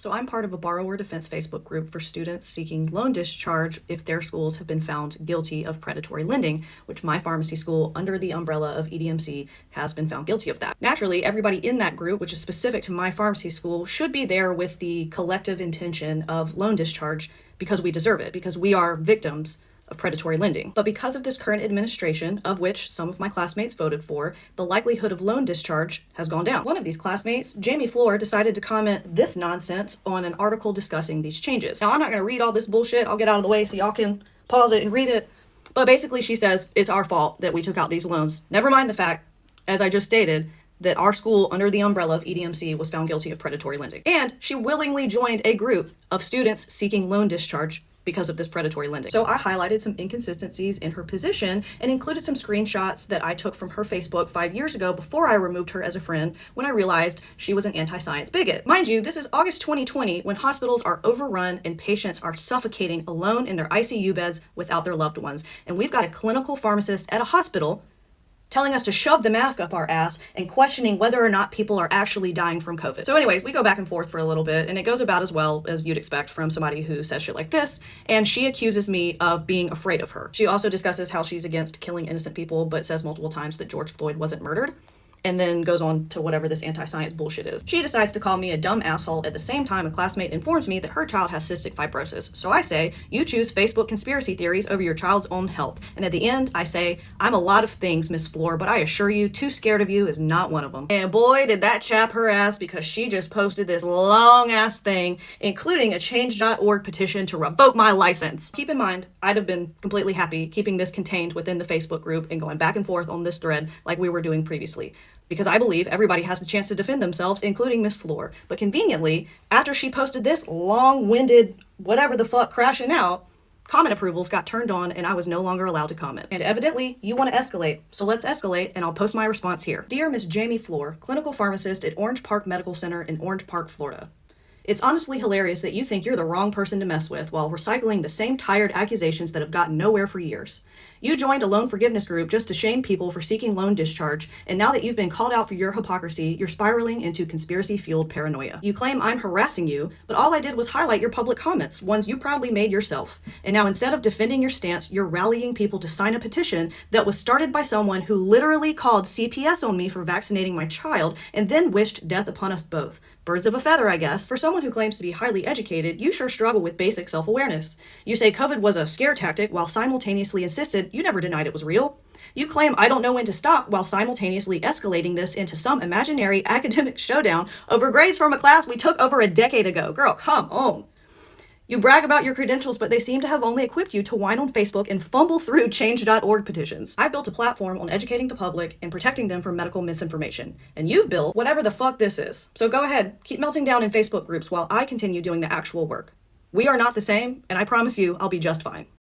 So I'm part of a borrower defense Facebook group for students seeking loan discharge if their schools have been found guilty of predatory lending, which my pharmacy school, under the umbrella of EDMC, has been found guilty of that. Naturally, everybody in that group, which is specific to my pharmacy school, should be there with the collective intention of loan discharge because we deserve it, because we are victims of predatory lending. But because of this current administration, of which some of my classmates voted for, the likelihood of loan discharge has gone down. One of these classmates, Jamie Floor, decided to comment this nonsense on an article discussing these changes. Now, I'm not going to read all this bullshit. I'll get out of the way so y'all can pause it and read it. But basically, she says it's our fault that we took out these loans. Never mind the fact, as I just stated, that our school, under the umbrella of EDMC, was found guilty of predatory lending. And she willingly joined a group of students seeking loan discharge because of this predatory lending. So I highlighted some inconsistencies in her position and included some screenshots that I took from her Facebook 5 years ago before I removed her as a friend when I realized she was an anti-science bigot. Mind you, this is August 2020 when hospitals are overrun and patients are suffocating alone in their ICU beds without their loved ones. And we've got a clinical pharmacist at a hospital telling us to shove the mask up our ass and questioning whether or not people are actually dying from COVID. So anyways, we go back and forth for a little bit, and it goes about as well as you'd expect from somebody who says shit like this, and she accuses me of being afraid of her. She also discusses how she's against killing innocent people, but says multiple times that George Floyd wasn't murdered, and then goes on to whatever this anti-science bullshit is. She decides to call me a dumb asshole at the same time a classmate informs me that her child has cystic fibrosis. So I say, you choose Facebook conspiracy theories over your child's own health. And at the end, I say, I'm a lot of things, Miss Floor, but I assure you, too scared of you is not one of them. And boy, did that chap her ass, because she just posted this long-ass thing, including a change.org petition to revoke my license. Keep in mind, I'd have been completely happy keeping this contained within the Facebook group and going back and forth on this thread like we were doing previously, because I believe everybody has the chance to defend themselves, including Miss Floor. But conveniently, after she posted this long-winded whatever the fuck crashing out, comment approvals got turned on and I was no longer allowed to comment. And evidently, you want to escalate, so let's escalate, and I'll post my response here. Dear Miss Jamie Floor, clinical pharmacist at Orange Park Medical Center in Orange Park, Florida. It's honestly hilarious that you think you're the wrong person to mess with while recycling the same tired accusations that have gotten nowhere for years. You joined a loan forgiveness group just to shame people for seeking loan discharge, and now that you've been called out for your hypocrisy, you're spiraling into conspiracy-fueled paranoia. You claim I'm harassing you, but all I did was highlight your public comments, ones you proudly made yourself. And now instead of defending your stance, you're rallying people to sign a petition that was started by someone who literally called CPS on me for vaccinating my child and then wished death upon us both. Birds of a feather, I guess. For someone who claims to be highly educated, you sure struggle with basic self-awareness. You say COVID was a scare tactic while simultaneously insisted you never denied it was real. You claim I don't know when to stop while simultaneously escalating this into some imaginary academic showdown over grades from a class we took over a decade ago. Girl, come on. You brag about your credentials, but they seem to have only equipped you to whine on Facebook and fumble through change.org petitions. I built a platform on educating the public and protecting them from medical misinformation. And you've built whatever the fuck this is. So go ahead, keep melting down in Facebook groups while I continue doing the actual work. We are not the same, and I promise you I'll be just fine.